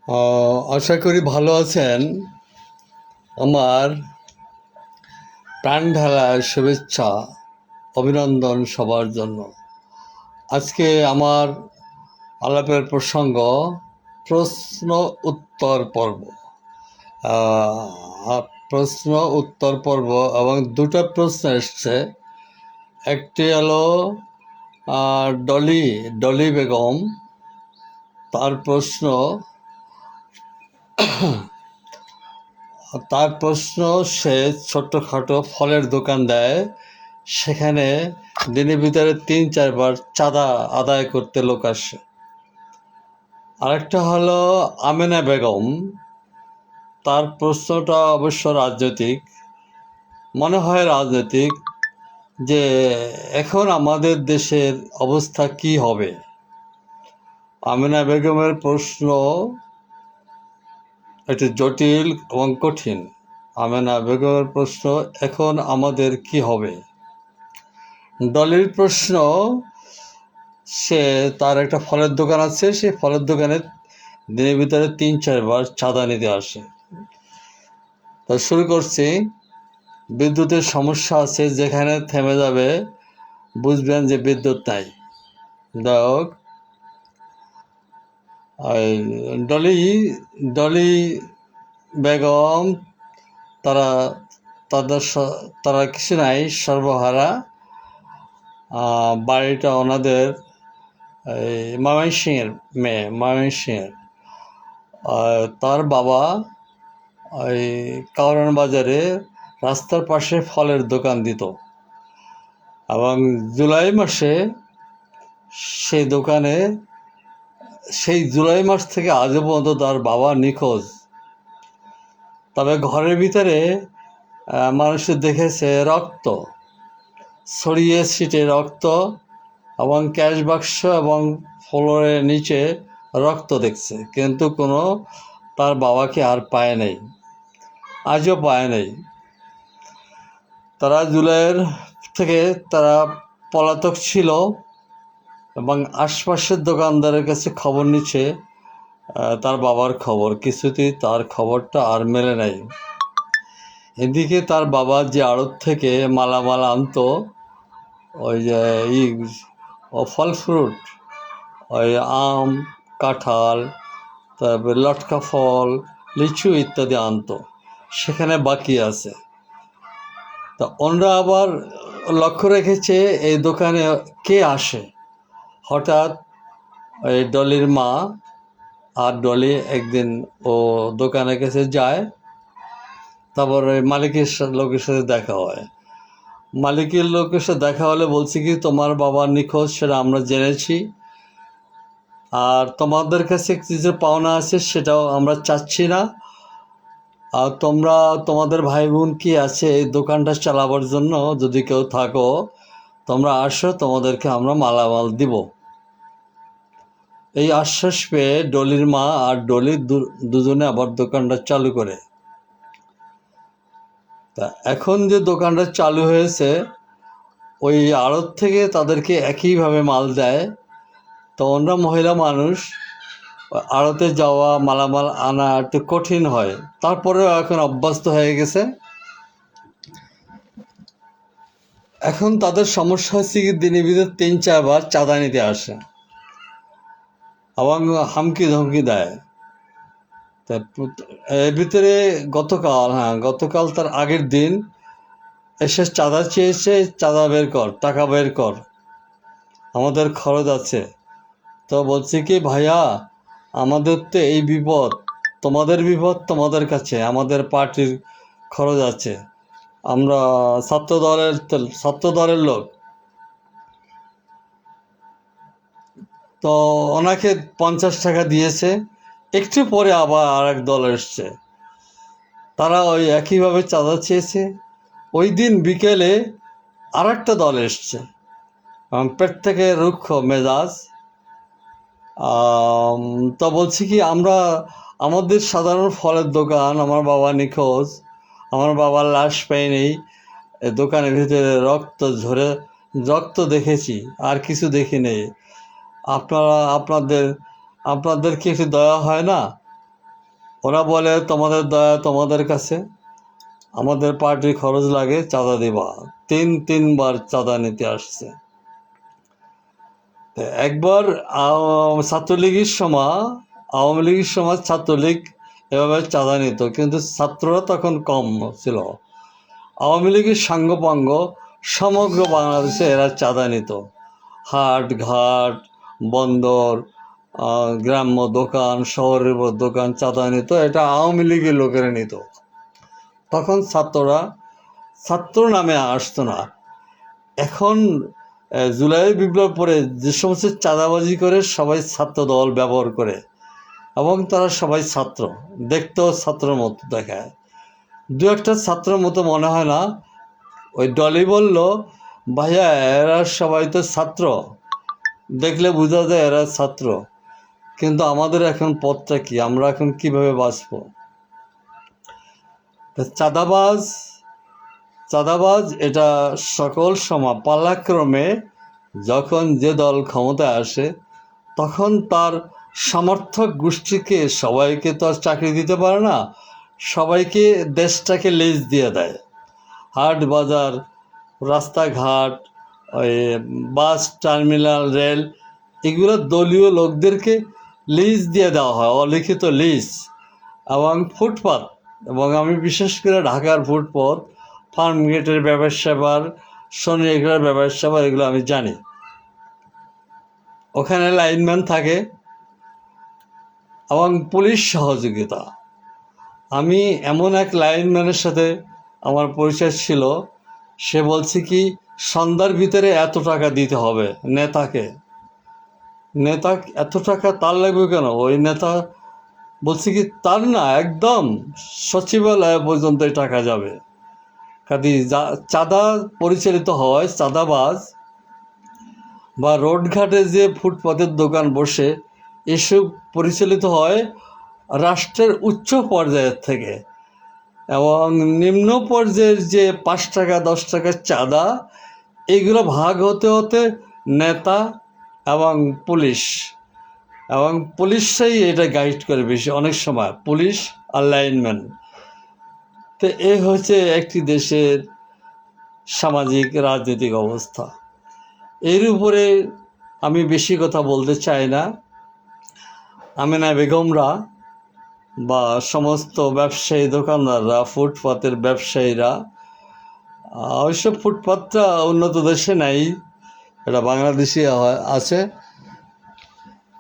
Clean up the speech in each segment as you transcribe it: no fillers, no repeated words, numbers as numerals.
আশা করি ভালো আছেন। আমার প্রাণ ঢালা শুভেচ্ছা, অভিনন্দন সবার জন্য। আজকে আমার আলাপের প্রসঙ্গ প্রশ্ন উত্তর পর্ব। প্রশ্ন উত্তর পর্ব এবং দুটো প্রশ্ন এসছে। একটি হলো ডলি বেগম, তার প্রশ্ন সে ছোট্টখাটো ফলের দোকান দেয়, সেখানে দিনের ভিতরে ৩-৪ বার চাঁদা আদায় করতে লোক আসে। আরেকটা হলো আমেনা বেগম, তার প্রশ্নটা অবশ্য রাজনৈতিক, মনে হয় রাজনৈতিক, যে এখন আমাদের দেশের অবস্থা কি হবে। আমেনা বেগমের প্রশ্ন একটু জটিল এবং কঠিন। আমেনা বেগমের প্রশ্ন, এখন আমাদের কি হবে। ডলির প্রশ্ন, সে তার একটা ফলের দোকান আছে, সেই ফলের দোকানে দিনের ভিতরে ৩-৪ বার চাঁদা নিতে আসে। তো শুরু করছি। বিদ্যুতের সমস্যা আছে, যেখানে থেমে যাবে বুঝবেন যে বিদ্যুৎ নাই। যাই ডলি বেগম, তারা তারা কিছু নাই, সর্বহারা। বাড়িটা ওনাদের ময়মনসিংহের মেয়ে, ময়মনসিংহের। তার বাবা ওই কারওয়ান বাজারে রাস্তার পাশে ফলের দোকান দিত, এবং জুলাই মাসে সেই জুলাই মাস থেকে আজও পর্যন্ত তার বাবা নিখোঁজ। তবে ঘরের ভিতরে মানুষ দেখেছে রক্ত ছড়িয়ে ছিটে, রক্ত এবং ক্যাশ বাক্স এবং ফ্লোরের নিচে রক্ত দেখছে, কিন্তু কোনো তার বাবাকে আর পায় নাই, আজও পায় নাই। তারা জুলাইয়ের থেকে তারা পলাতক ছিল এবং আশপাশের দোকানদারের কাছে খবর নিচ্ছে তার বাবার খবর, কিছুতেই তার খবরটা আর মেলে নাই। এদিকে তার বাবা যে আড়ত থেকে মালামাল আনতো, ওই যে ফল ফ্রুট, ওই আম, কাঁঠাল, তারপরে লটকা ফল, লিচু ইত্যাদি আনতো, সেখানে বাকি আছে। তা ওনরা আবার লক্ষ্য রেখেছে এই দোকানে কে আসে। হঠাৎ ওই ডলির মা আর ডলি একদিন ও দোকানের কাছে যায়, তারপর ওই মালিকের লোকের সাথে দেখা হয়। মালিকের লোকের সাথে দেখা হলে বলছি কি, তোমার বাবা নিখোঁজ, সেটা আমরা জেনেছি, আর তোমাদের কাছে কিছু পাওনা আছে সেটাও আমরা চাচ্ছি না, আর তোমরা তোমাদের ভাই বোন কি আছে এই দোকানটা চালাবার জন্য, যদি কেউ থাকো তোমরা আসো, তোমাদেরকে আমরা মালামাল দিব। এই আশ্বাস পেয়ে ডলির মা আর ডলি দুজনে আবার দোকানটা চালু করে। তা এখন যে দোকানটা চালু হয়েছে, ওই আড়ত থেকে তাদেরকে একইভাবে মাল দেয়। তো ওরা মহিলা মানুষ, আড়তে যাওয়া, মালামাল আনা একটু কঠিন হয়, তারপরেও এখন অভ্যস্ত হয়ে গেছে। এখন তাদের সমস্যা হচ্ছে কি, দিনের ভিতরে ৩-৪ বার চাঁদা নিতে আসে এবং হামকি ধমকি দেয়। এর ভিতরে গতকাল তার আগের দিন এসে চাঁদা চেয়েছে, চাঁদা বের কর, টাকা বের কর, আমাদের খরচ আছে। তো বলছি কি, ভাইয়া আমাদের তো এই বিপদ, তোমাদের বিপদ তোমাদের কাছে, আমাদের পার্টির খরচ আছে, আমরা ছাত্র দলের লোক। তো ওনাকে 50 টাকা দিয়েছে। একটু পরে আবার আরেক দল এসছে, তারা ওই একইভাবে চাঁদা চেয়েছে। ওই দিন বিকেলে আরেকটা দল এসছে, পেট থেকে রুক্ষ মেজাজ। তো বলছি কি, আমাদের সাধারণ ফলের দোকান, আমার বাবা নিখোঁজ, আমার বাবার লাশ পাইনি, দোকানের ভিতরে রক্ত দেখেছি, আর কিছু দেখি নেই। আপনাদের কি একটু দয়া হয় না? ওরা বলে তোমাদের দয়া তোমাদের কাছে, আমাদের পার্টির খরচ লাগে, চাঁদা দিবা। তিনবার চাঁদা নিতে আসছে। একবার ছাত্রলীগের সময়, আওয়ামী লীগের সময় ছাত্রলীগ এভাবে চাঁদা নিত, কিন্তু ছাত্ররা তখন কম ছিল। আওয়ামী লীগের সাঙ্গপাঙ্গ সমগ্র বাংলাদেশে এরা চাঁদা নিত। হাট ঘাট, বন্দর, গ্রাম্য দোকান, শহরের দোকান চাঁদা নিত। এটা আওয়ামী লীগের লোকেরা নিত। তখন ছাত্ররা ছাত্র নামে আসতো না। এখন জুলাই বিপ্লব পরে যে সমস্ত চাঁদাবাজি করে সবাই ছাত্র দল ব্যবহার করে, এবং তারা সবাই ছাত্র, দেখতেও ছাত্রের মতো দেখায়। দু একটা ছাত্রের মতো মনে হয় না। ওই ডলি বলল, ভাইয়া এরা সবাই তো ছাত্র, দেখলে বোঝা যায় এরা ছাত্র, কিন্তু আমাদের এখন পথটা কি, আমরা এখন কিভাবে বাঁচব? চাঁদাবাজ এটা সকল সময় পালাক্রমে যখন যে দল ক্ষমতায় আসে, তখন তার সমর্থক গোষ্ঠীকে সবাইকে তো আর চাকরি দিতে পারে না, সবাইকে দেশটাকে লিজ দিয়ে দেয়। হাট বাজার, রাস্তাঘাট, ওই বাস টার্মিনাল, রেল, এগুলো দলীয় লোকদেরকে লিজ দিয়ে দেওয়া হয়, অলিখিত লিজ। এবং ফুটপাত, এবং আমি বিশেষ করে ঢাকার ফুটপথ, ফার্ম গেটের ব্যবসাবার, শনি এগুলোর ব্যবসাবার, এগুলো আমি জানি। ওখানে লাইনম্যান থাকে এবং পুলিশ সহযোগিতা। আমি এমন এক লাইনম্যানের সাথে আমার পরিচয় ছিল, সে বলছে কি সন্ধ্যার ভিতরে এত টাকা দিতে হবে নেতাকে। নেতা এত টাকা তার লাগবে কেন? ওই নেতা বলছে কি তার না, একদম সচিবালয় পর্যন্ত টাকা যাবে। কাজে চাঁদা পরিচালিত হয়, চাঁদাবাজ বা রোডঘাটে যে ফুটপাতের দোকান বসে, এসব পরিচালিত হয় রাষ্ট্রের উচ্চ পর্যায়ের থেকে। এবং নিম্ন পর্যায়ের যে 5 টাকা 10 টাকার চাঁদা, এগুলো ভাগ হতে হতে নেতা এবং পুলিশরাই এটা গাইড করে বেশি, অনেক সময় পুলিশ আর লাইনম্যান। তো এই হচ্ছে একটি দেশের সামাজিক রাজনৈতিক অবস্থা। এর উপরে আমি বেশি কথা বলতে চাই না। আমেনা বেগমরা বা সমস্ত ব্যবসায়ী দোকানদাররা, ফুটপাতের ব্যবসায়ীরা, অবশ্য ফুটপাতটা উন্নত দেশে নাই, এটা বাংলাদেশে আছে।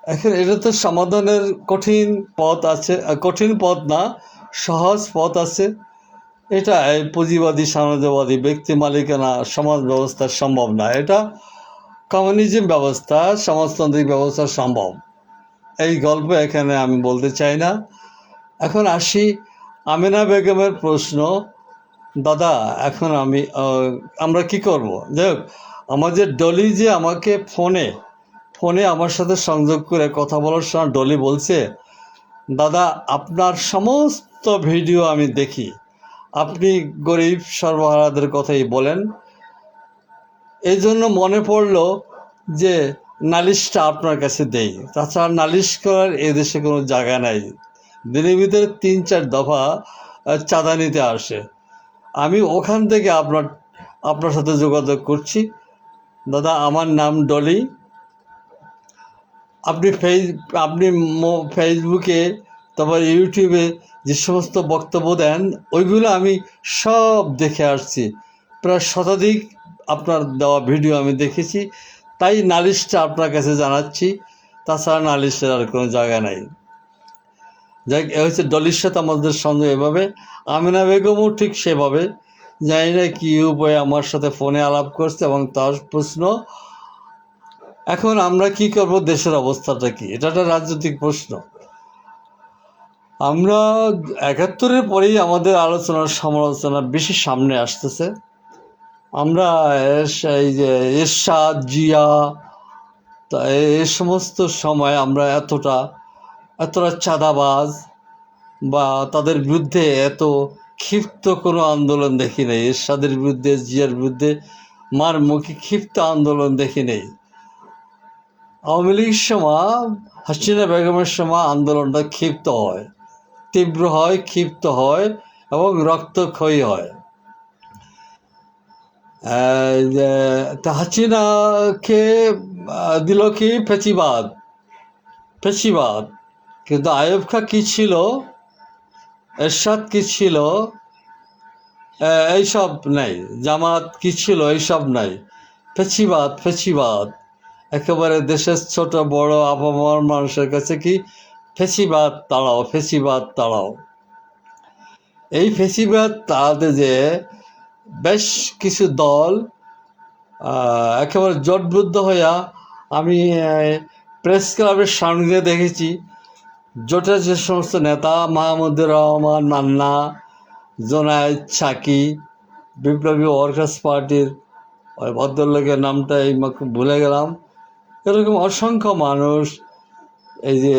এখন এটা তো সমাধানের কঠিন পথ আছে, কঠিন পথ না, সহজ পথ আছে। এটা পুঁজিবাদী সাম্রাজ্যবাদী ব্যক্তি মালিকানা সমাজ ব্যবস্থা সম্ভব না। এটা কমিউনিজম ব্যবস্থা, সমাজতান্ত্রিক ব্যবস্থা সম্ভব। এই গল্প এখানে আমি বলতে চাই না। এখন আসি আমেনা বেগমের প্রশ্ন, দাদা এখন আমরা কি করব? যাই হোক, আমাদের ডলি যে আমাকে ফোনে আমার সাথে সংযোগ করে কথা বলার সময় ডলি বলছে, দাদা আপনার সমস্ত ভিডিও আমি দেখি, আপনি গরিব সর্বহারাদের কথাই বলেন, এই জন্য মনে পড়লো যে নালিশটা আপনার কাছে দেই। তাছাড়া নালিশ করার এদেশে কোনো জায়গা নাই। দিনের ভিতরে 3-4 দফা চাঁদা নিতে আসে। আমি ওখান থেকে আপনার সাথে যোগাযোগ করছি। দাদা আমার নাম ডলি। আপনি ফেসবুকে, তারপর ইউটিউবে যে সমস্ত বক্তব্য দেন, ওইগুলো আমি সব দেখে আসছি। প্রায় শতাধিক আপনার দেওয়া ভিডিও আমি দেখেছি, তাই নালিশটা আপনার কাছে জানাচ্ছি। তাছাড়া নালিশের আর কোনো জায়গা নাই। যাই এ হচ্ছে ডলির সাথে আমাদের সঙ্গে এভাবে। আমেনা বেগমও ঠিক সেভাবে, জানি না কী উপায়ে আমার সাথে ফোনে আলাপ করছে। এবং তার প্রশ্ন, এখন আমরা কি করব, দেশের অবস্থাটা কি, এটা একটা রাজনৈতিক প্রশ্ন। আমরা 71-এর পরেই আমাদের আলোচনার সমালোচনা বেশি সামনে আসতেছে। আমরা এই যে এরশাদ, জিয়া, এই সমস্ত সময় আমরা এতটা চাঁদাবাজ বা তাদের বিরুদ্ধে এত ক্ষিপ্ত কোনো আন্দোলন দেখি নেই। এরশাদের বিরুদ্ধে, জিয়ার বিরুদ্ধে মারমুখী ক্ষিপ্ত আন্দোলন দেখি নেই। আওয়ামী লীগের সময়, হাসিনা বেগমের সময় আন্দোলনটা ক্ষিপ্ত হয়, তীব্র হয়, ক্ষিপ্ত হয় এবং রক্তক্ষয়ী হয়। হাসিনাকে দিল কি ফেসিবাদ, কিন্তু আইয়ুব খান কি ছিল, এরশাদ কি ছিল, এইসব নাই। জামাত কি ছিল, এইসব নাই। ফেসিবাদ একেবারে দেশের ছোট বড় আপামর মানুষের কাছে কি ফেসিবাদ তাড়াও। এই ফেসিবাদ তাড়াতে যে বেশ কিছু দল একেবারে জোটবদ্ধ হইয়া, আমি প্রেস ক্লাবের সামনে দেখেছি জোটের যে সমস্ত নেতা, মাহমুদুর রহমান মান্না, জোনায়েদ সাকি, বিপ্লবী ওয়ার্কার্স পার্টির ওই ভদ্রলোকের নামটা এই ভুলে গেলাম, এরকম অসংখ্য মানুষ, এই যে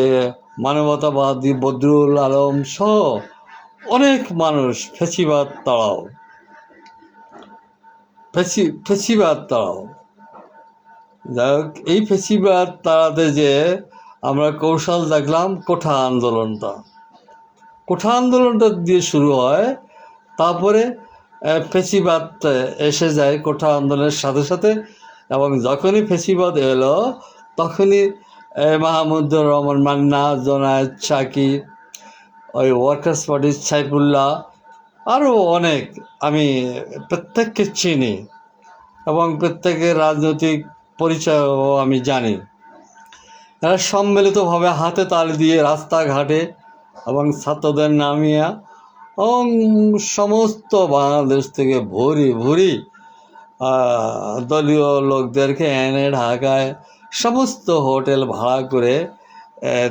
মানবতাবাদী বদরুল আলম সহ অনেক মানুষ ফেসিবাদ তাড়াও। যাই হোক, এই ফেসিবাদ তাড়াতে যে আমরা কৌশল দেখলাম কোঠা আন্দোলনটা দিয়ে শুরু হয়, তারপরে ফেসিবাদ এসে যায় কোঠা আন্দোলনের সাথে সাথে। এবং যখনই ফেসিবাদ এলো তখনই মাহমুদুর রহমান মান্না, জোনায়েদ সাকি, ওই ওয়ার্কার্স পার্টির সাইফুল্লাহ, আরও অনেক, আমি প্রত্যেককে চিনি এবং প্রত্যেকের রাজনৈতিক পরিচয়ও আমি জানি। এরা সম্মিলিতভাবে হাতে তালি দিয়ে রাস্তাঘাটে এবং ছাত্রদের নামিয়া এবং সমস্ত বাংলাদেশ থেকে ভুরি দলীয় লোকদেরকে এনে ঢাকায় সমস্ত হোটেল ভাড়া করে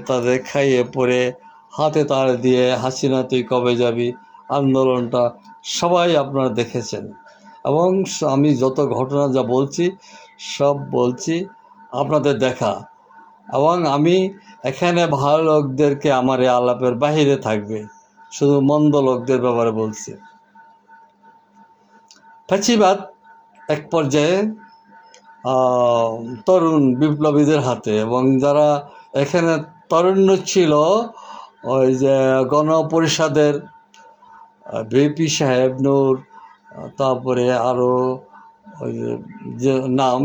তাদের খাইয়ে পরে হাতে তালি দিয়ে হাসিনা তুই কবে যাবি আন্দোলনটা সবাই আপনারা দেখেছেন। এবং আমি যত ঘটনা যা বলছি সব বলছি আপনাদের দেখা। এবং আমি এখানে ভালো লোকদেরকে আমার এই আলাপের বাহিরে থাকবে, শুধু মন্দ লোকদের ব্যাপারে বলছি। ফ্যাসিবাদ এক পর্যায়ে তরুণ বিপ্লবীদের হাতে, এবং যারা এখানে তরুণ ছিল, ওই যে গণপরিষদের ভিপি সাহেব নূর, তারপরে আরও ওই যে নাম,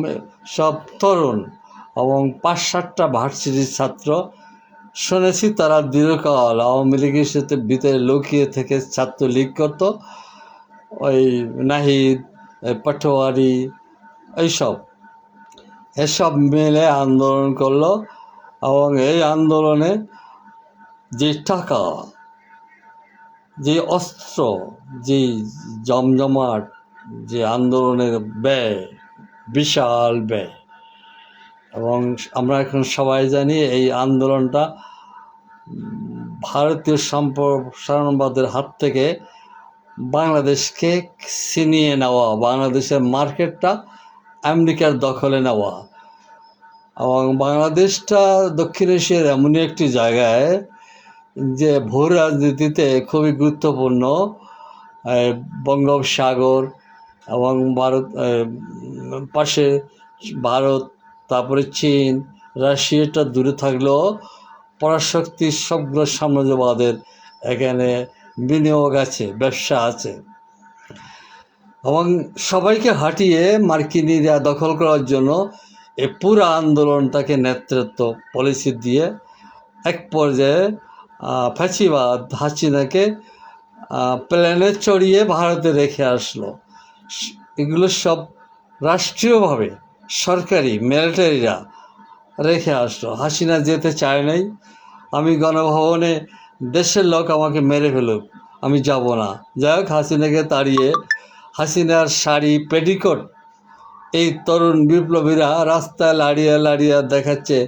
সব তরুণ এবং 5-7টা ভার্সিটির ছাত্র। শুনেছি তারা দীর্ঘকাল আওয়ামী লীগের সাথে ভিতরে লুকিয়ে থেকে ছাত্রলীগ করত, ওই নাহিদ, পাটোয়ারি, এসব মিলে আন্দোলন করলো। এবং এই আন্দোলনে যে টাকা, যে অস্ত্র, যে জমজমাট, যে আন্দোলনের ব্যয়, বিশাল ব্যয়। এবং আমরা এখন সবাই জানি এই আন্দোলনটা ভারতীয় সম্প্রসারণবাদের হাত থেকে বাংলাদেশকে ছিনিয়ে নেওয়া, বাংলাদেশের মার্কেটটা আমেরিকার দখলে নেওয়া। এবং বাংলাদেশটা দক্ষিণ এশিয়ার এমনই একটি জায়গায় যে ভূ রাজনীতিতে খুবই গুরুত্বপূর্ণ। বঙ্গোপসাগর এবং ভারত পাশে ভারত, তারপরে চীন, রাশিয়াটা দূরে থাকলেও পরাশক্তি সবগুলো সাম্রাজ্যবাদের এখানে বিনিয়োগ আছে, ব্যবসা আছে। এবং সবাইকে হাঁটিয়ে মার্কিনিরা দখল করার জন্য এই পুরো আন্দোলনটাকে নেতৃত্ব পলিসি দিয়ে এক পর্যায়ে ফ্যাসিবাদ হাসিনাকে প্লেনে চড়িয়ে ভারতে রেখে আসলো। এগুলো সব রাষ্ট্রীয়ভাবে সরকারি মিলিটারিরা রেখে আসলো। হাসিনা যেতে চায় নাই। আমি গণভবনে দেশের লোক আমাকে মেরে ফেলুক, আমি যাব না। যাই হোক, হাসিনাকে তাড়িয়ে হাসিনার শাড়ি, পেটিকোট এই তরুণ বিপ্লবীরা রাস্তায় লাড়িয়ে দেখাচ্ছে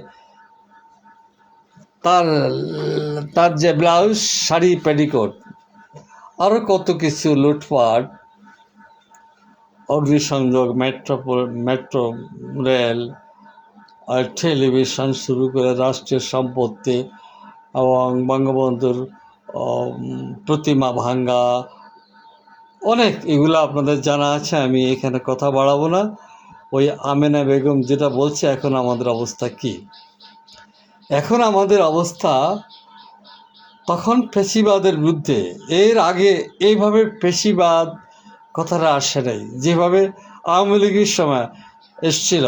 তার যে ব্লাউজ, শাড়ি, পেটিকোট, আরও কত কিছু লুটপাট, অগ্নিসংযোগ, মেট্রো রেল, আর টেলিভিশন শুরু করে রাষ্ট্রীয় সম্পত্তি এবং বঙ্গবন্ধুর প্রতিমা ভাঙ্গা, অনেক, এগুলো আপনাদের জানা আছে, আমি এখানে কথা বাড়াবো না। ওই আমেনা বেগম যেটা বলছে, এখন আমাদের অবস্থা কি? এখন আমাদের অবস্থা তখন ফেসিবাদের বিরুদ্ধে, এর আগে এইভাবে ফেসিবাদ কথাটা আসে নাই, যেভাবে আওয়ামী লীগের সময় এসছিল।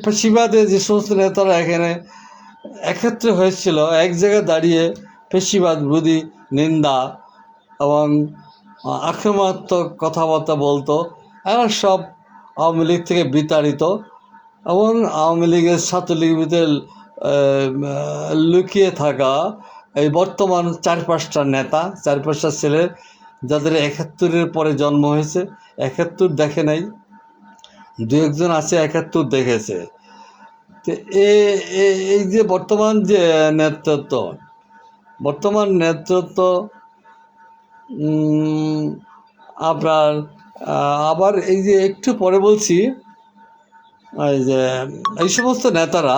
ফেসিবাদের যে সমস্ত নেতারা এখানে একত্রে হয়েছিল, এক জায়গায় দাঁড়িয়ে ফেসিবাদ বিরোধী নিন্দা এবং আক্রমণাত্মক কথাবার্তা বলতো, এরা সব আওয়ামী লীগ থেকে বিতাড়িত এবং আওয়ামী লীগের ছাত্রলীগের ভিতরে লুকিয়ে থাকা এই বর্তমান 4-5টা নেতা, 4-5টা ছেলে, যাদের 71-এর পরে জন্ম হয়েছে, 71 দেখে নাই, 2-1 জন আছে 71 দেখেছে। তো এই যে বর্তমান যে নেতৃত্ব আপনার আবার এই যে একটু পরে বলছি, এই যে এই সমস্ত নেতারা,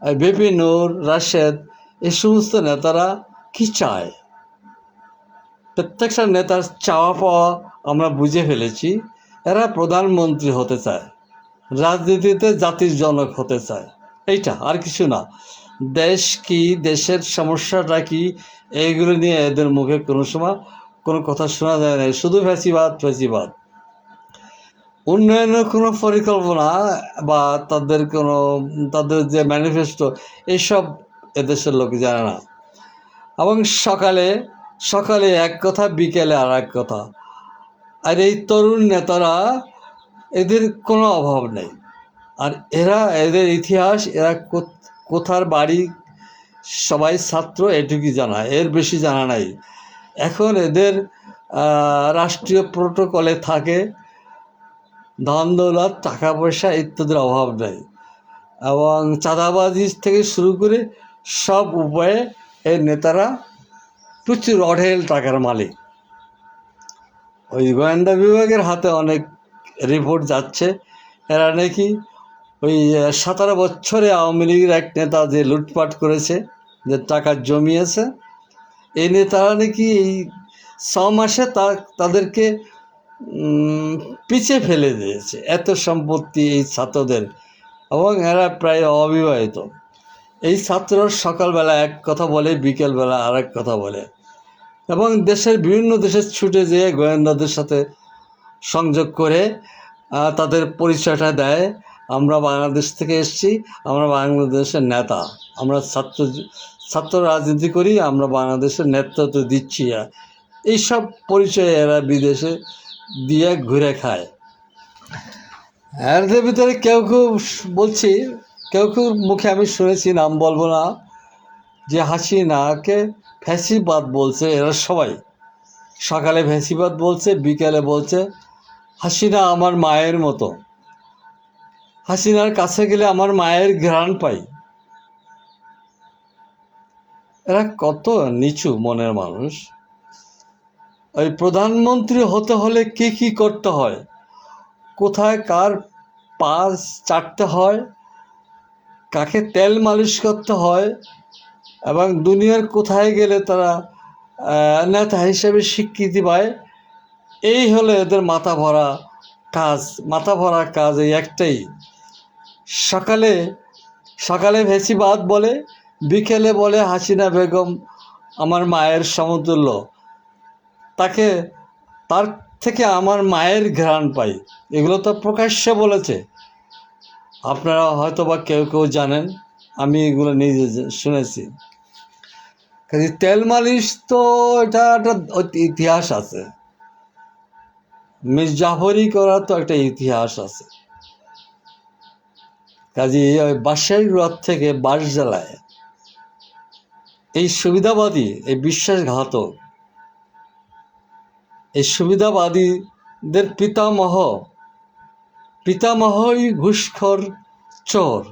বিপি নূর, রাশেদ, এই সমস্ত নেতারা কি চায়? প্রত্যেকটা নেতার চাওয়া পাওয়া আমরা বুঝে ফেলেছি। এরা প্রধানমন্ত্রী হতে চায়, রাজনীতিতে জাতির জনক হতে চায়, এইটা আর কিছু না। দেশ কি, দেশের সমস্যাটা কি, এইগুলো নিয়ে এদের মুখে কোনো সময় কোনো কথা শোনা যায় না, শুধু ফেসিবাদ। উন্নয়নের কোনো পরিকল্পনা বা তাদের যে ম্যানিফেস্টো, এইসব এদেশের লোক জানে না। এবং সকালে এক কথা, বিকেলে আর এক কথা। আর এই তরুণ নেতারা, এদের কোনো অভাব নেই। আর এদের ইতিহাস, এরা কোথার বাড়ি, সবাই ছাত্র, এটুকুই জানা, এর বেশি জানা নাই। এখন এদের রাষ্ট্রীয় প্রোটোকলে থাকে, ধন দৌলত, টাকা পয়সা ইত্যাদির অভাব নেই, এবং চাঁদাবাজি থেকে শুরু করে সব উপায়ে এই নেতারা প্রচুর অঢেল টাকার মালিক। ওই গোয়েন্দা বিভাগের হাতে অনেক রিপোর্ট যাচ্ছে, এরা নাকি ওই 17 বছরে আওয়ামী লীগের এক নেতা যে লুটপাট করেছে, যে টাকা জমিয়েছে, এই নেতারা নাকি এই 6 মাসে তাদেরকে পিছিয়ে ফেলে দিয়েছে, এত সম্পত্তি এই ছাত্রদের। এবং এরা প্রায় অবিবাহিত। এই ছাত্ররা সকালবেলা এক কথা বলে, বিকেলবেলা আর এক কথা বলে, এবং বিভিন্ন দেশে ছুটে যেয়ে গোয়েন্দাদের সাথে সংযোগ করে তাদের পরিচয়টা দেয়, আমরা বাংলাদেশ থেকে এসেছি, আমরা বাংলাদেশের নেতা, আমরা ছাত্র রাজনীতি করি, আমরা বাংলাদেশের নেতৃত্ব দিচ্ছি। এইসব পরিচয় এরা বিদেশে দিয়ে ঘুরে খায়। এদের ভিতরে কেউ বলছি, কেউ মুখে আমি শুনেছি, নাম বলবো না, যে হাসিনাকে ফ্যাসিবাদ বলছে। এরা সবাই সকালে ফ্যাসিবাদ বলছে, বিকেলে বলছে হাসিনা আমার মায়ের মতো, হাসিনার কাছে গেলে আমার মায়ের ঘ্রাণ পাই। এরা কত নিচু মনের মানুষ। ওই প্রধানমন্ত্রী হতে হলে কি করতে হয়, কোথায় কার পা চাটতে হয়, কাকে তেল মালিশ করতে হয়, এবং দুনিয়ার কোথায় গেলে তারা নেতা হিসেবে স্বীকৃতি পায়, এই হলো এদের মাথা ভরা কাজ এই একটাই। সকালে ফেসিবাদ বলে, বিকেলে বলে হাসিনা বেগম আমার মায়ের সমতুল্য, তার থেকে আমার মায়ের ঘ্রাণ পাই। এগুলো তো প্রকাশ্যে বলেছে, আপনারা হয়তো বা কেউ জানেন, আমি এগুলো নিজে শুনেছি। কাজে তেল মালিশ তো এটা একটা ইতিহাস আছে, মির্জাফরি করার তো একটা ইতিহাস আছে। কাজে ওই বাদশাহীর থেকে বাঁশজেলায় এই সুবিধাবাদী, এই বিশ্বাসঘাতক, এই সুবিধাবাদীদের পিতামহই ঘুষখোর, চোর।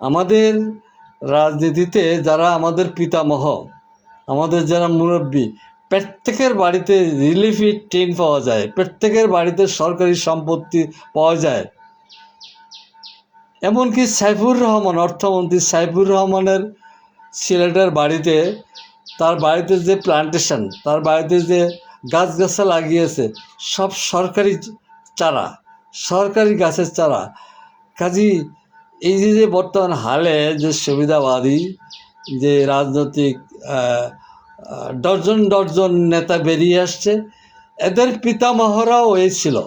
আমাদের রাজনীতিতে যারা আমাদের পিতামহ, আমাদের যারা মুরব্বী, প্রত্যেকের বাড়িতে রিলিফি টিন পাওয়া যায়, প্রত্যেকের বাড়িতে সরকারি সম্পত্তি পাওয়া যায়। এমনকি সাইফুর রহমান, অর্থমন্ত্রী সাইফুর রহমানের সিলেটের বাড়িতে, তার বাড়িতে যে প্লান্টেশন, তার বাড়িতে যে গাছগাছা লাগিয়েছে, সব সরকারি চারা, সরকারি গাছের চারা। কাজী এই যে বর্তমান হালে যে সুবিধাবাদী, যে রাজনৈতিক ডজন ডজন নেতা বেরিয়ে আসছে, এদের পিতামহরাও এই ছিল।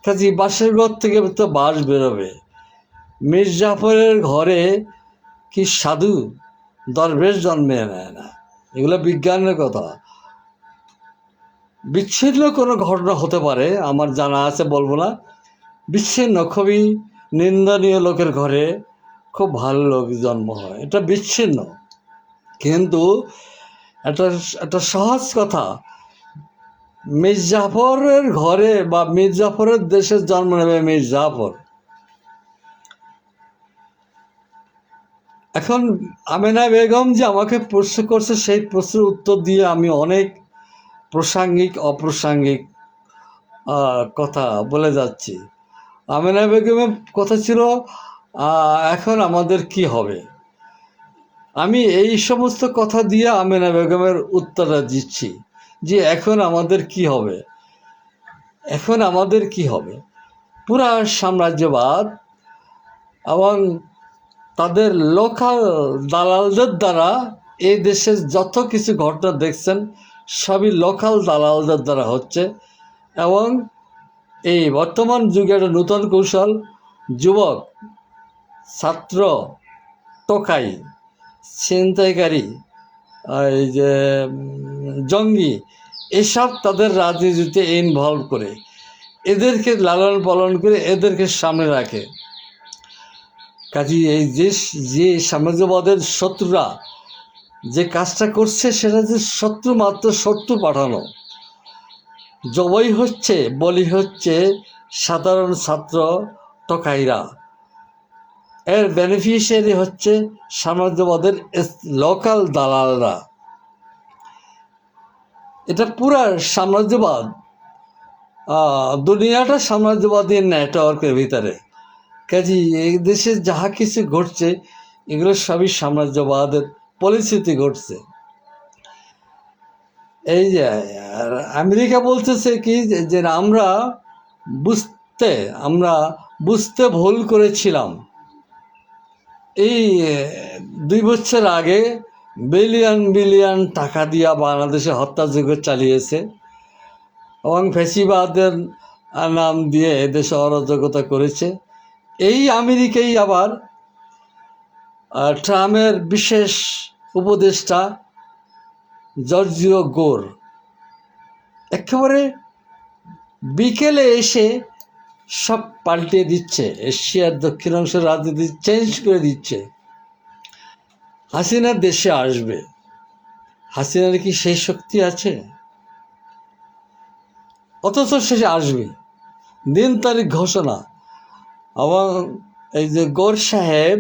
কাজী বাঁশের ঘর থেকে তো বাঁশ বেরোবে। মীর জাফরের ঘরে কি সাধু দরবেশ জন্মে নেয় না, এগুলো বিজ্ঞানের কথা। বিচ্ছিন্ন কোনো ঘটনা হতে পারে, আমার জানা আছে, বলবো না। বিচ্ছিন্ন, খুবই নিন্দনীয় লোকের ঘরে খুব ভালো লোক জন্ম হয়, এটা বিচ্ছিন্ন। কিন্তু একটা একটা সহজ কথা, মীর জাফরের ঘরে বা মীর জাফরের দেশে জন্ম নেবে মীর জাফর। এখন আমেনা বেগম যে আমাকে প্রশ্ন করছে, সেই প্রশ্নের উত্তর দিয়ে আমি অনেক প্রাসঙ্গিক অপ্রাসঙ্গিক কথা বলে যাচ্ছি। আমেনা বেগমের কথা ছিল এখন আমাদের কি হবে। আমি এই সমস্ত কথা দিয়ে আমেনা বেগমের উত্তরটা দিচ্ছি যে এখন আমাদের কি হবে, এখন আমাদের কি হবে। পুরা সাম্রাজ্যবাদ এবং তাদের লোকাল দালালদের দ্বারা এই দেশের যত কিছু ঘটনা দেখছেন সবই লোকাল দালালদের দ্বারা হচ্ছে। এবং এই বর্তমান যুগে একটা নূতন কৌশল, যুবক, ছাত্র, টোকাই, ছিনতাইকারী, এই যে জঙ্গি, এসব তাদের রাজনীতিতে ইনভলভ করে, এদেরকে লালন পালন করে এদেরকে সামনে রাখে। কাজে এই যে সাম্রাজ্যবাদের শত্রুরা যে কাজটা করছে সেটা যে শত্রু মাত্র শত্রু পাঠানো, জবাই হচ্ছে, বলি হচ্ছে সাধারণ ছাত্র টোকাইরা, এর বেনিফিশিয়ারি হচ্ছে সাম্রাজ্যবাদের লোকাল দালালরা। এটা পুরা সাম্রাজ্যবাদ, দুনিয়াটা সাম্রাজ্যবাদী নেটওয়ার্কের ভিতরে। কাজে এই দেশে যাহা কিছু ঘটছে এগুলো সবই সাম্রাজ্যবাদের পলিসিতে ঘটছে। এই যে আমেরিকা বলতেছে কি যে আমরা বুঝতে ভুল করেছিলাম। এই 2 বছর আগে বিলিয়ন বিলিয়ন টাকা দিয়া বাংলাদেশে হত্যাযজ্ঞ চালিয়েছে এবং ফ্যাসিবাদের নাম দিয়ে এদেশে অরাজকতা করেছে। এই আমেরিকাই আবার ট্রাম্পের বিশেষ উপদেষ্টা জর্জিও গোর একেবারে বিকেলে এসে সব পাল্টে দিচ্ছে, এশিয়ার দক্ষিণাংশের রাজনীতি চেঞ্জ করে দিচ্ছে। হাসিনা দেশে আসবে, হাসিনার কি সেই শক্তি আছে? অথচ শেষে আসবে, দিন তারিখ ঘোষণা। এবং এই যে গোর সাহেব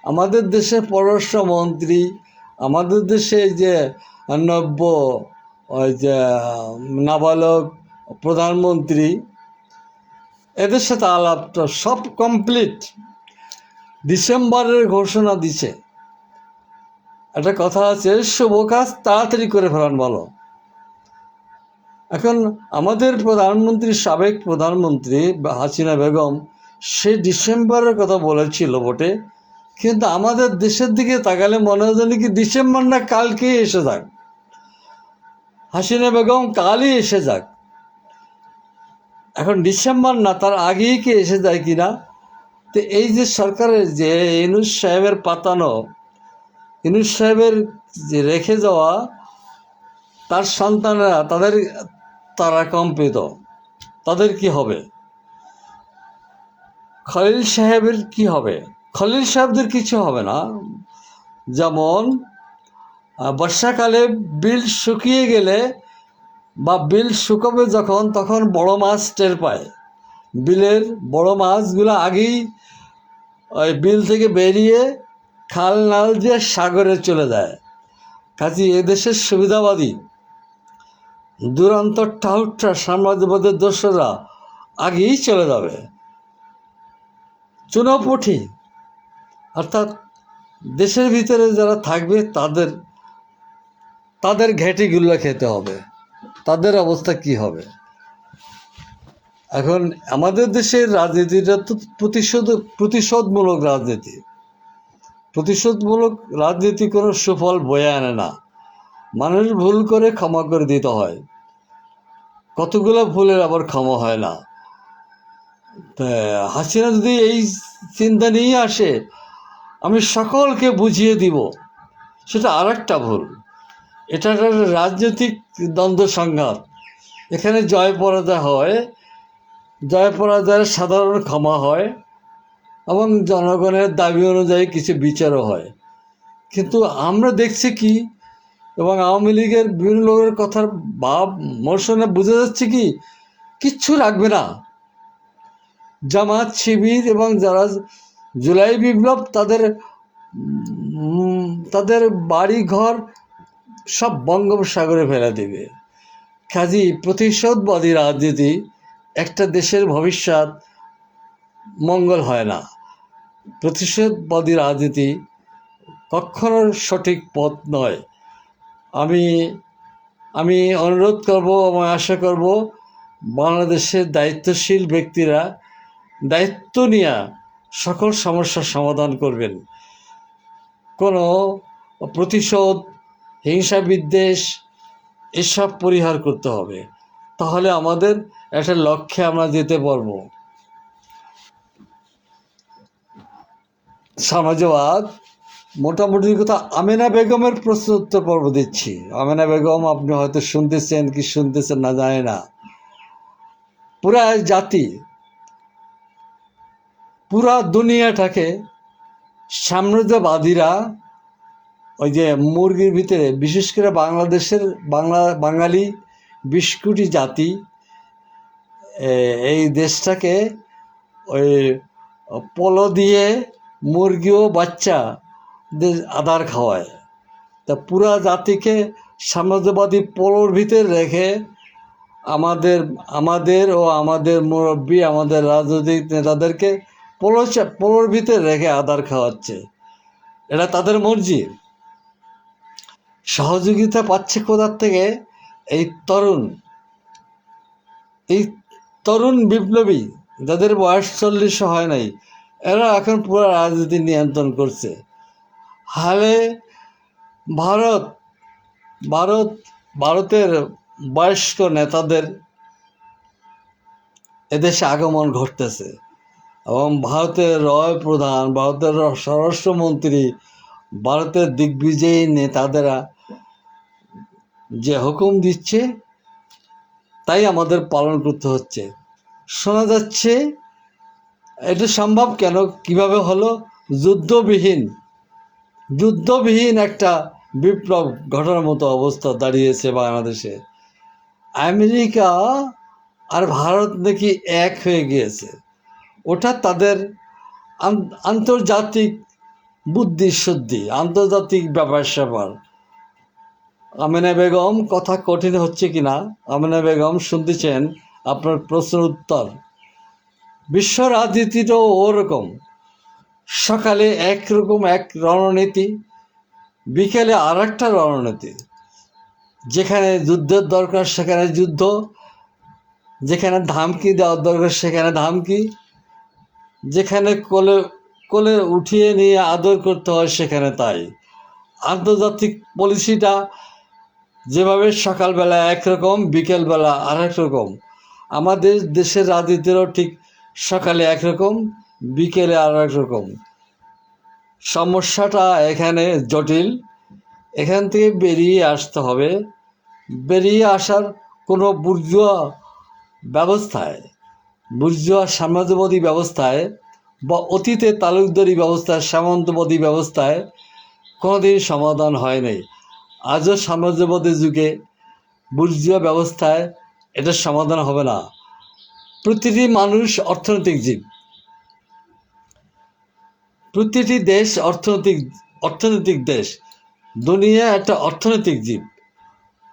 আমাদের দেশের পররাষ্ট্রমন্ত্রী, আমাদের দেশে যে নব্য ওই যে নাবালক প্রধানমন্ত্রী, এদের সাথে আলাপটা সব কমপ্লিট, ডিসেম্বরের ঘোষণা দিছে। একটা কথা আছে, শুভ কাজ তাড়াতাড়ি করে ফেলান ভালো। এখন আমাদের প্রধানমন্ত্রী, সাবেক প্রধানমন্ত্রী হাসিনা বেগম, সে ডিসেম্বরের কথা বলেছিল বটে, কিন্তু আমাদের দেশের দিকে তাকালে মনে হয় যেন কি ডিসেম্বর না কালকেই এসে যাক, হাসিনা বেগম কালই এসে যাক। এখন ডিসেম্বর না তার আগেই কি এসে যায় কিনা। তো এই যে সরকারের যে ইউনূস সাহেবের পাতানো, ইউনূস সাহেবের যে রেখে যাওয়া তার সন্তানেরা, তারা কম্পিত, তাদের কি হবে? খলিল সাহেবের কি হবে? খলিল সাহেবদের কিছু হবে না। যেমন বর্ষাকালে বিল শুকিয়ে গেলে বা বিল শুকাবে যখন, তখন বড় মাছ টের পায়। বিলের বড় মাছগুলো আগেই ওই বিল থেকে বেরিয়ে খাল নাল দিয়ে সাগরে চলে যায়। কাজে এদেশের সুবিধাবাদী দুরন্ত টাউটরা, সাম্রাজ্যবাদের দোসররা আগেই চলে যাবে। চুনাপুঁটি অর্থাৎ দেশের ভিতরে যারা থাকবে তাদের ঘেঁটিগুলো খেতে হবে। তাদের অবস্থা কি হবে? এখন আমাদের দেশের রাজনীতিটা তো প্রতিশোধমূলক রাজনীতি। প্রতিশোধমূলক রাজনীতি কোনো সুফল বয়ে আনে না। মানুষ ভুল করে ক্ষমা করে দিতে হয়, কতগুলো ভুলের আবার ক্ষমা হয় না। হাসিনা যদি এই চিন্তা নিয়ে আসে আমি সকলকে বুঝিয়ে দিব, সেটা আর একটা ভুল। এটা একটা রাজনৈতিক দ্বন্দ্ব সংঘাত। এখানে জয় পরাজয় হয়, জয় পরাজয়ের সাধারণ ক্ষমা হয় এবং জনগণের দাবি অনুযায়ী কিছু বিচারও হয়। কিন্তু আমরা দেখছি কি, এবং আওয়ামী লীগের বিভিন্ন লোকের কথার ভাব মোশনে বোঝা যাচ্ছে কি, কিচ্ছু রাখবে না। জামাত, শিবির এবং যারা জুলাই বিপ্লব, তাদের বাড়ি ঘর সব বঙ্গোপসাগরে ফেলে দেবে। কাজী প্রতিশোধবাদী রাজনীতি একটা দেশের ভবিষ্যৎ মঙ্গল হয় না। প্রতিশোধবাদী রাজনীতি কখনো সঠিক পথ নয়। আমি অনুরোধ করব এবং আশা করব বাংলাদেশের দায়িত্বশীল ব্যক্তিরা দায়িত্ব নিয়ে সকল সমস্যার সমাধান করবেন। কোনো প্রতিশোধ, হিংসা, বিদ্বেষ এসব পরিহার করতে হবে, তাহলে আমাদের একটা লক্ষ্যে আমরা যেতে পারবো। সমাজবাদ মোটামুটি কথা। আমেনা বেগমের প্রশ্ন উত্তর পর্ব দিচ্ছি। আমেনা বেগম, আপনি হয়তো শুনতেছেন কি শুনতেছেন না জানি না, পুরা জাতি, পুরা দুনিয়াটাকে সাম্রাজ্যবাদীরা ওই যে মুরগির ভিতরে, বিশেষ করে বাংলাদেশের বাঙালি 20 কোটি জাতি এই দেশটাকে ওই পলো দিয়ে মুরগি ও বাচ্চা আদার খাওয়ায়। তা পুরা জাতিকে সাম্রাজ্যবাদী পলোর ভিতরে রেখে আমাদের ও আমাদের মুরব্বী, আমাদের রাজনৈতিক নেতাদেরকে পলোর ভিতরে রেখে আদার খাওয়াচ্ছে। এটা তাদের মর্জি। সহযোগিতা পাচ্ছে কোথার থেকে? এই তরুণ বিপ্লবী, যাদের বয়স 40 হয় নাই, এরা এখন পুরো রাজনীতি নিয়ন্ত্রণ করছে। হালে ভারতের বয়স্ক নেতাদের এদেশে আগমন ঘটতেছে এবং ভারতের রয় প্রধান, ভারতের স্বরাষ্ট্রমন্ত্রী, ভারতের দিগ্বিজয়ী নেতাদেরা যে হুকুম দিচ্ছে তাই আমাদের পালন করতে হচ্ছে। শোনা যাচ্ছে এটা সম্ভব কেন, কিভাবে হলো? যুদ্ধবিহীন একটা বিপ্লব ঘটার মতো অবস্থা দাঁড়িয়েছে বাংলাদেশে। আমেরিকা আর ভারত নাকি এক হয়ে গিয়েছে। ওটা তাদের আন্তর্জাতিক বুদ্ধিশুদ্ধি, আন্তর্জাতিক ব্যাপার স্যাপার। আমেনা বেগম, কথা কঠিন হচ্ছে কিনা? আমেনা বেগম, শুনতেছেন আপনার প্রশ্নের উত্তর। বিশ্ব রাজনীতিটাও ওরকম। সকালে একরকম এক রণনীতি, বিকেলে আর একটা রণনীতি। যেখানে যুদ্ধের দরকার সেখানে যুদ্ধ, যেখানে ধমকি দেওয়ার দরকার সেখানে ধমকি, যেখানে কোলে উঠিয়ে নিয়ে আদর করতে হয় সেখানে তাই। আন্তর্জাতিক পলিসিটা যেভাবে সকালবেলা একরকম, বিকেলবেলা আর এক রকম, আমাদের দেশের রাজনীতিরও ঠিক সকালে একরকম, বিকেলে আর এক রকম। সমস্যাটা এখানে জটিল। এখান থেকে বেরিয়ে আসতে হবে। বেরিয়ে আসার কোনো বুর্জুয়া সাম্রাজ্যবাদী ব্যবস্থায় বা অতীতে তালুকদারি ব্যবস্থায়, সামন্তবাদী ব্যবস্থায় কোনোদিন সমাধান হয় নাই। আজও সাম্রাজ্যবাদী যুগে বুর্জুয়া ব্যবস্থায় এটার সমাধান হবে না। প্রতিটি মানুষ অর্থনৈতিক জীব, প্রতিটি দেশ অর্থনৈতিক দেশ, দুনিয়া একটা অর্থনৈতিক জীব।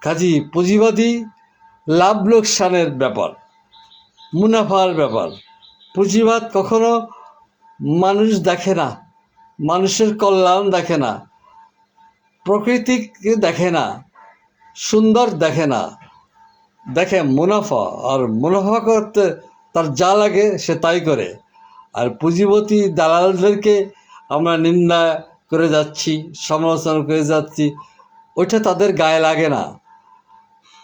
কাজেই পুঁজিবাদী লাভ লোকসানের ব্যাপার, মুনাফার ব্যাপার। পুঁজিবাদ কখনো মানুষ দেখে না, মানুষের কল্যাণ দেখে না, প্রকৃতিকে দেখে না, সুন্দর দেখে না, দেখে মুনাফা। আর মুনাফা করতে তার যা লাগে সে তাই করে। আর পুঁজিপতি দালালদেরকে আমরা নিন্দা করে যাচ্ছি, সমালোচনা করে যাচ্ছি, ওইটা তাদের গায়ে লাগে না।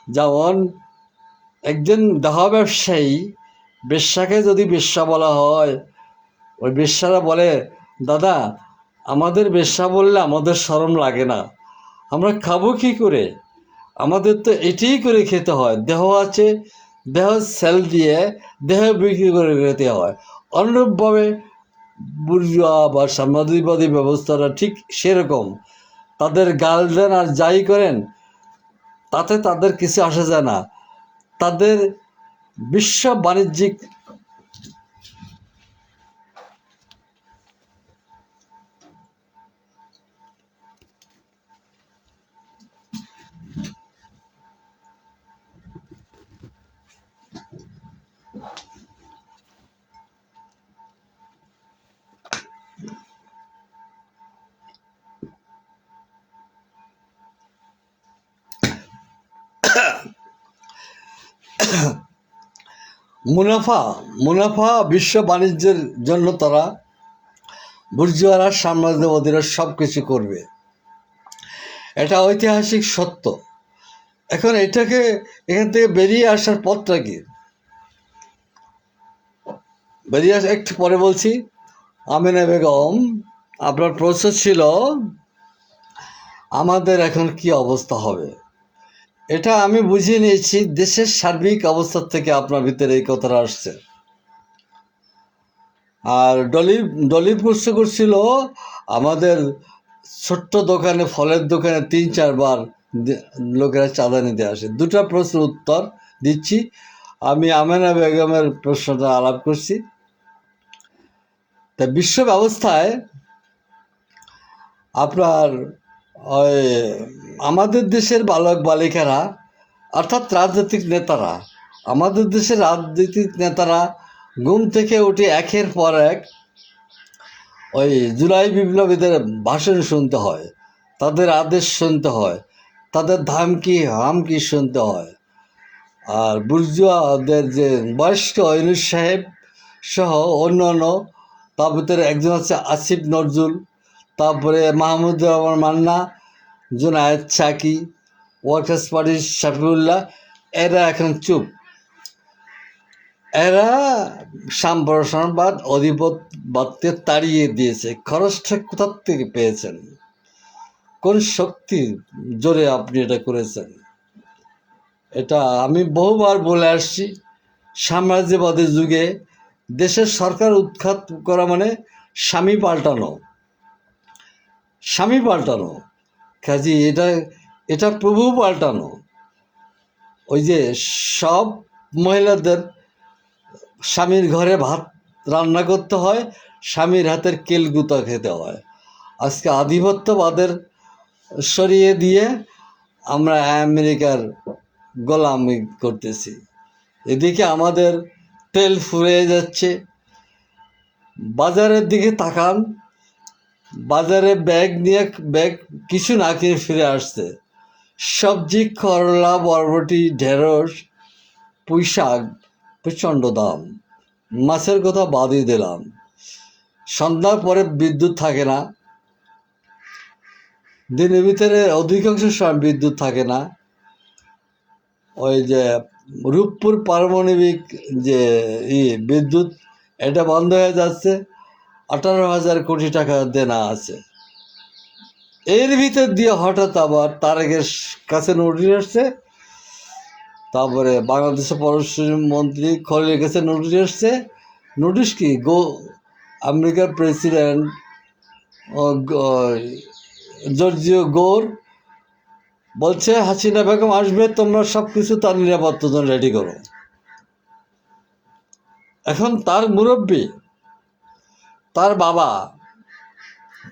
যেমন একজন দেহ ব্যবসায়ী, বেশ্যাকে যদি বেশ্যা বলা হয়, ওই বেশ্যারা বলে, দাদা আমাদের বেশ্যা বললে আমাদের শরম লাগে না, আমরা খাবো কি করে, আমাদের তো এটাই করে খেতে হয়, দেহ আছে, দেহ সেল দিয়ে দেহ বিক্রি করে খেতে হয়। অনুরূপভাবে বুর্জুয়া বা সাম্রাজ্যবাদী ব্যবস্থাটা ঠিক সেরকম, তাদের গাল দেন আর যাই করেন তাতে তাদের কিছু আসে যায় না। তাদের বিশ্ব বাণিজ্যিক মুনাফা বিশ্ব বাণিজ্যের জন্য তারা বুর্জুয়ারা সাম্রাজ্যবাদীরা সব কিছু করবে, এটা ঐতিহাসিক সত্য। এখন এটাকে এখান থেকে বেরিয়ে আসার পথটা কি? বেরিয়ে আসা একটু পরে বলছি। আমিনা বেগম, আপনার প্রশ্ন ছিল আমাদের এখন কি অবস্থা হবে। এটা আমি বুঝিয়ে নিয়েছি দেশের সার্বিক অবস্থা থেকে আপনার ভিতরে এই কথাটা আসছে। আর ডলি প্রশ্ন করছিল আমাদের ছোট্ট দোকানে, ফলের দোকানে 3-4 বার লোকেরা চাঁদা নিতে আসে। দুটা প্রশ্নের উত্তর দিচ্ছি। আমি আমেনা বেগমের প্রশ্নটা আলাপ করছি। তা বিশ্ব ব্যবস্থায় আপনার ওই আমাদের দেশের বালক বালিকারা, অর্থাৎ রাজনৈতিক নেতারা, আমাদের দেশের রাজনৈতিক নেতারা ঘুম থেকে উঠে একের পর এক ওই জুলাই বিপ্লবীদের ভাষণ শুনতে হয়, তাদের আদেশ শুনতে হয়, তাদের ধামকি হামকি শুনতে হয়। আর বুর্জুয়াদের যে বয়স্ক ইউনুস সাহেব সহ অন্যান্য, তার ভিতরে একজন আছে আসিফ নজরুল, তারপরে মাহমুদুর রহমান মান্না, জুনায়েদ সাকি, ওয়ার্কার্স পার্টির শফিউল্লাহ, এরা এখন চুপ। এরা সাম্প্রসারণবাদ অধিপত্যবাদকে তাড়িয়ে দিয়েছে। খরচটা কোথার থেকে পেয়েছেন? কোন শক্তি জোরে আপনি এটা করেছেন? এটা আমি বহুবার বলে আসছি, সাম্রাজ্যবাদের যুগে দেশের সরকার উৎখাত করা মানে স্বামী পাল্টানো। কাজে এটা প্রভু পাল্টানো। ওই যে সব মহিলাদের স্বামীর ঘরে ভাত রান্না করতে হয়, স্বামীর হাতের কেলগুতা খেতে হয়। আজকে আধিপত্যবাদের সরিয়ে দিয়ে আমরা আমেরিকার গোলামি করতেছি। এদিকে আমাদের তেল ফুরিয়ে যাচ্ছে। বাজারের দিকে তাকান, বাজারে ব্যাগ কিছু না কিনে ফিরে আসছে। সবজি, করলা, বরবটি, ঢেঁড়স, পুঁই শাক প্রচণ্ড দাম। মাছের কথা বাদই দিলাম। সন্ধ্যার পরে বিদ্যুৎ থাকে না, দিনের ভিতরে অধিকাংশ সময় বিদ্যুৎ থাকে না। ওই যে রূপপুর পারমাণবিক যে বিদ্যুৎ, এটা বন্ধ হয়ে যাচ্ছে। 18,000 কোটি টাকা দেনা আছে। এর ভিতর দিয়ে হঠাৎ আবার তারেকের কাছে নোটিশ আসছে, তারপরে বাংলাদেশের পররাষ্ট্র মন্ত্রী খলিলের কাছে নোটিশ আসছে। নোটিশ কি? আমেরিকার প্রেসিডেন্ট জর্জিও গোর বলছে হাসিনা বেগম আসবে, তোমরা সব কিছু তার নিরাপত্তার জন্য রেডি করো। এখন তার মুরব্বী, তার বাবা,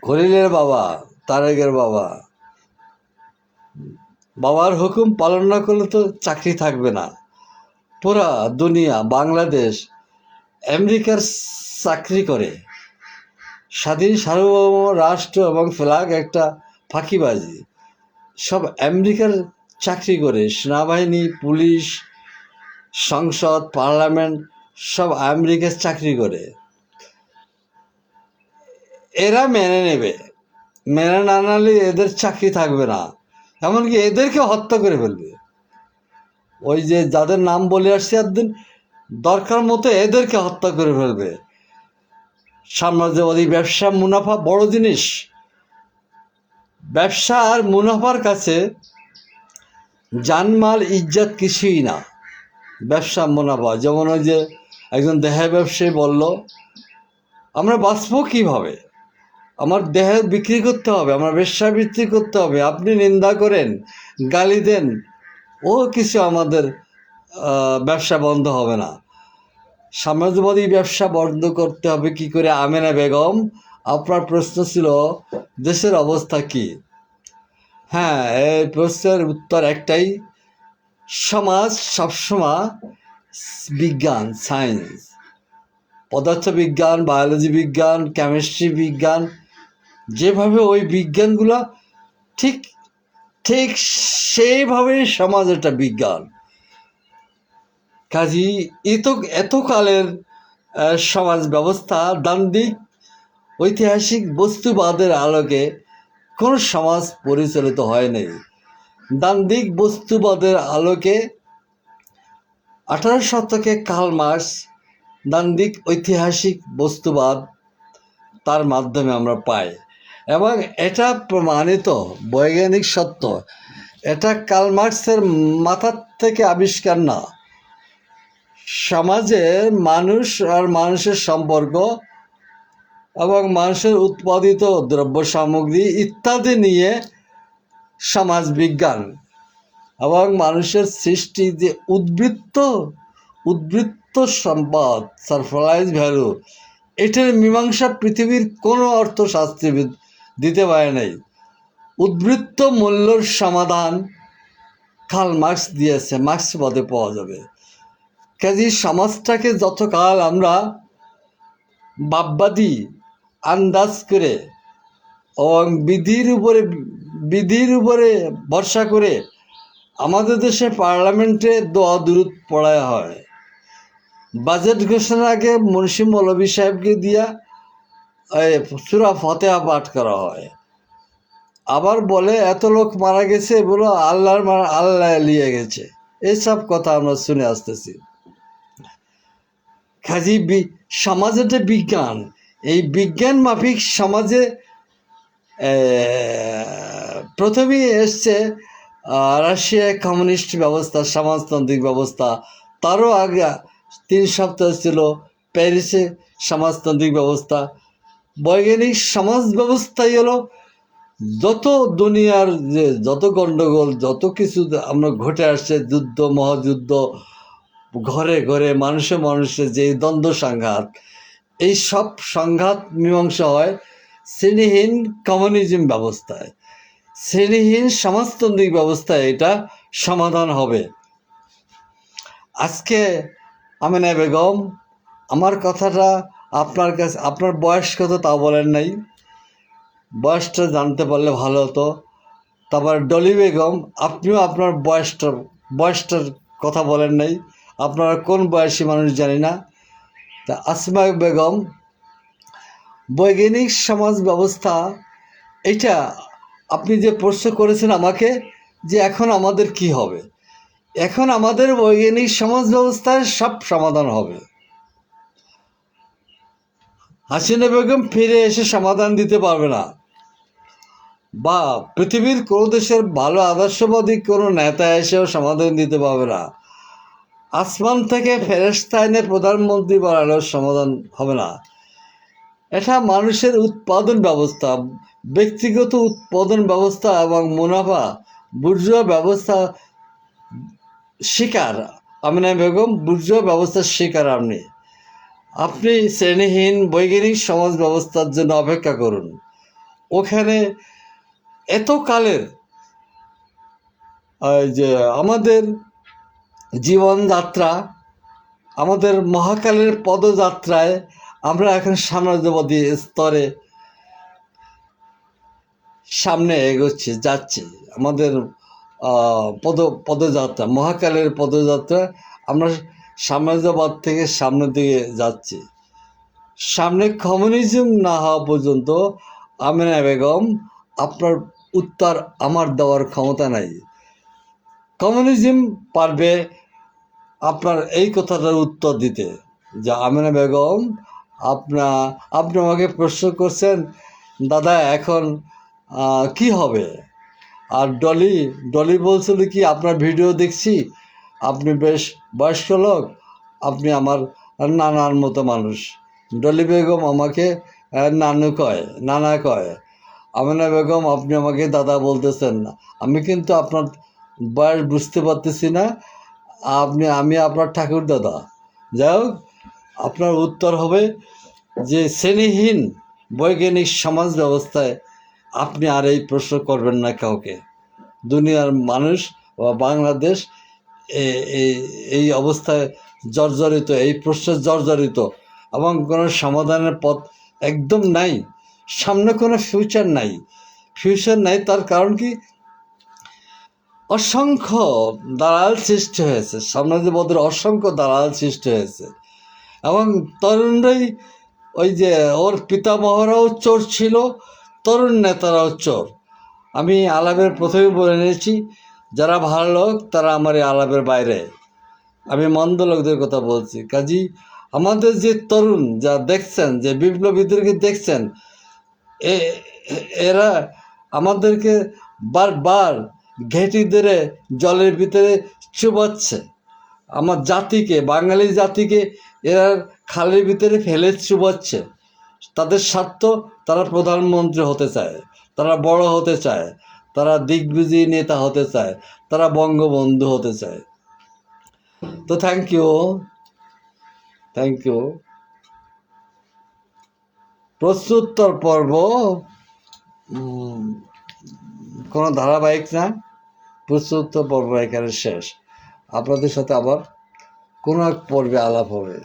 খলিলের বাবা, তারেকের বাবার হুকুম পালন না করলে তো চাকরি থাকবে না। পুরা দুনিয়া, বাংলাদেশ আমেরিকার চাকরি করে। স্বাধীন সার্বভৌম রাষ্ট্র এবং ফ্ল্যাগ একটা ফাঁকিবাজি। সব আমেরিকার চাকরি করে। সেনাবাহিনী, পুলিশ, সংসদ, পার্লামেন্ট সব আমেরিকার চাকরি করে। এরা মেনে নেবে, মেনে না নিলে এদের চাকরি থাকবে না, এমনকি এদেরকে হত্যা করে ফেলবে। ওই যে যাদের নাম বলে আসছে একদিন, দরকার মতো এদেরকে হত্যা করে ফেলবে। সাম্রাজ্যবাদী ব্যবসা, মুনাফা বড় জিনিস। ব্যবসা আর মুনাফার কাছে জানমাল ইজ্জত কিছুই না। ব্যবসা মুনাফা, যেমন ওই যে একজন দেহ ব্যবসায়ী বলল, আমরা বাঁচবো কীভাবে? আমার দেহ বিক্রি করতে হবে, আমার ব্যবসা বিক্রি করতে হবে। আপনি নিন্দা করেন, গালি দেন, ও কিছু আমাদের ব্যবসা বন্ধ হবে না। সাম্রাজ্যবাদী ব্যবসা বন্ধ করতে হবে কি করে? আমেনা বেগম, আপনার প্রশ্ন ছিল দেশের অবস্থা কি? হ্যাঁ, এই প্রশ্নের উত্তর একটাই, সমাজ সবসময় বিজ্ঞান, সায়েন্স, পদার্থবিজ্ঞান, বায়োলজি বিজ্ঞান, কেমিস্ট্রি বিজ্ঞান, যেভাবে ওই বিজ্ঞানগুলো ঠিক ঠিক সেইভাবেই সমাজ একটা বিজ্ঞান। কাজী এতকালের সমাজ ব্যবস্থা দ্বান্দ্বিক ঐতিহাসিক বস্তুবাদের আলোকে কোনো সমাজ পরিচালিত হয় নাই। দ্বান্দ্বিক বস্তুবাদের আলোকে 18 শতকে কার্ল মার্কস দ্বান্দ্বিক ঐতিহাসিক বস্তুবাদ, তার মাধ্যমে আমরা পাই, এবং এটা প্রমাণিত বৈজ্ঞানিক সত্য। এটা কার্ল মার্কসের মাথার থেকে আবিষ্কার না। সমাজের মানুষ আর মানুষের সম্পর্ক এবং মানুষের উৎপাদিত দ্রব্য সামগ্রী ইত্যাদি নিয়ে সমাজ বিজ্ঞান এবং মানুষের সৃষ্টি যে উদ্বৃত্ত সম্পদ, সারপ্রাইজ ভ্যালু, এটার মীমাংসা পৃথিবীর কোনো অর্থশাস্ত্রবিদ দিতে পারে নাই। উদ্বৃত্ত মূল্যর সমাধান কার্ল মার্কস দিয়েছে, মার্ক্সবাদে পাওয়া যাবে। কাজে সমাজটাকে যতকাল আমরা বাপবাদী আন্দাজ করে এবং বিধির উপরে ভরসা করে আমাদের দেশে পার্লামেন্টে দোয়া দুরূদ পড়ায় হয়। বাজেট ঘোষণার আগে মুন্সি মৌলভী সাহেবকে দিয়া সূরা ফাতিহা পাঠ করা হয়। আবার বলে এত লোক মারা গেছে, বলো আল্লাহ লিয়ে গেছে। এইসব কথা আমরা শুনে আসতেছি। কাজী সমাজ একটা বিজ্ঞান। এই বিজ্ঞান মাফিক সমাজে প্রথমেই এসছে রাশিয়ায় কমিউনিস্ট ব্যবস্থা, সমাজতান্ত্রিক ব্যবস্থা। তারও আগে 3 সপ্তাহ ছিল প্যারিসে সমাজতান্ত্রিক ব্যবস্থা। বৈজ্ঞানিক সমাজ ব্যবস্থাই হলো যত দুনিয়ার যে যত গণ্ডগোল, যত কিছু আমরা ঘটে আসছে, যুদ্ধ, মহাযুদ্ধ, ঘরে ঘরে মানুষে মানুষে যে দ্বন্দ্ব সংঘাত, এই সব সংঘাত মীমাংসা হয় শ্রেণীহীন কমিউনিজম ব্যবস্থায়, শ্রেণীহীন সমাজতান্ত্রিক ব্যবস্থায় এটা সমাধান হবে। আজকে আমেনা বেগম, আমার কথাটা আপনার কাছে, আপনার বয়স কত তা বলেন নাই, বয়সটা জানতে পারলে ভালো হতো। তারপর ডলি বেগম, আপনিও আপনার বয়সটার কথা বলেন নাই, আপনারা কোন বয়সী মানুষ জানি না। তা আসমা বেগম, বৈজ্ঞানিক সমাজ ব্যবস্থা, এটা আপনি যে প্রশ্ন করেছেন আমাকে যে এখন আমাদের কি হবে, এখন আমাদের বৈজ্ঞানিক সমাজ ব্যবস্থায় সব সমাধান হবে। হাসিনা বেগম ফিরে এসে সমাধান দিতে পারবে না, বা পৃথিবীর কোনো দেশের ভালো আদর্শবাদী কোনো নেতা এসেও সমাধান দিতে পারবে না। আসমান থেকে ফেরেশতা এনে প্রধানমন্ত্রী বানালেও সমাধান হবে না। এটা মানুষের উৎপাদন ব্যবস্থা, ব্যক্তিগত উৎপাদন ব্যবস্থা এবং মুনাফা বুর্জোয়া ব্যবস্থা শিকার। আমিনা বেগম, বুর্জোয়া ব্যবস্থার শিকার আপনি শ্রেণীহীন বৈজ্ঞানিক সমাজ ব্যবস্থার জন্য অপেক্ষা করুন। ওখানে এতকালের যে আমাদের জীবনযাত্রা, আমাদের মহাকালের পদযাত্রায় আমরা এখন সাম্রাজ্যবাদী স্তরে সামনে এগোচ্ছি, যাচ্ছি। আমাদের পদযাত্রা, মহাকালের পদযাত্রা, আমরা সাম্রাজ্যবাদ থেকে সামনের দিকে যাচ্ছি। সামনে কমিউনিজম না হওয়া পর্যন্ত আমেনা বেগম, আপনার উত্তর আমার দেওয়ার ক্ষমতা নাই। কমিউনিজম পারবে আপনার এই কথাটার উত্তর দিতে, যে আমেনা বেগম, আপনি আমাকে প্রশ্ন করছেন দাদা এখন কি হবে। আর ডলি বলছিল কি, আপনার ভিডিও দেখছি, আপনি বেশ বয়স্ক লোক, আপনি আমার নানার মতো মানুষ। ডলি বেগম আমাকে নানা কয়। আমেনা বেগম, আপনি আমাকে দাদা বলতেছেন না, আমি কিন্তু আপনার বয়স বুঝতে পারতেছি না, আমি আপনার ঠাকুর দাদা। যাই হোক, আপনার উত্তর হবে যে শ্রেণীহীন বৈজ্ঞানিক সমাজ ব্যবস্থায় আপনি আর এই প্রশ্ন করবেন না কাউকে। দুনিয়ার মানুষ বা বাংলাদেশ এই অবস্থায় জর্জরিত, এই প্রশ্নে জর্জরিত, এবং কোনো সমাধানের পথ একদম নাই। সামনে কোনো ফিউচার নাই। তার কারণ কি, অসংখ্য দালাল সৃষ্টি হয়েছে, সমাজের অসংখ্য দালাল সৃষ্টি হয়েছে। এবং তরুণরাই, ওই যে ওর পিতামহরাও চোর ছিল, তরুণ নেতারাও চোর। আমি আলাপের প্রথমে বলে নিয়েছি, যারা ভালো লোক তারা আমার এই আলাপের বাইরে, আমি মন্দ লোকদের কথা বলছি। কাজী আমাদের যে তরুণ যা দেখছেন, যে বিপ্লবীদেরকে দেখছেন, এরা আমাদেরকে বারবার ঘেঁটি ধরে জলের ভিতরে চুবাচ্ছে। আমার জাতিকে, বাঙালি জাতিকে এরা খালের ভিতরে ফেলে চুবাচ্ছে। তাদের স্বার্থ, তারা প্রধানমন্ত্রী হতে চায়, তারা বড় হতে চায়, তারা দিগ্বিজয়ী নেতা হতে চায়, তারা বঙ্গবন্ধু হতে চায়। তো থ্যাংক ইউ। প্রশ্নোত্তর পর্ব কোনো ধারাবাহিক না, প্রশ্নোত্তর পর্ব এখানে শেষ। আপনাদের সাথে আবার কোনো এক পর্বে আলাপ হবে।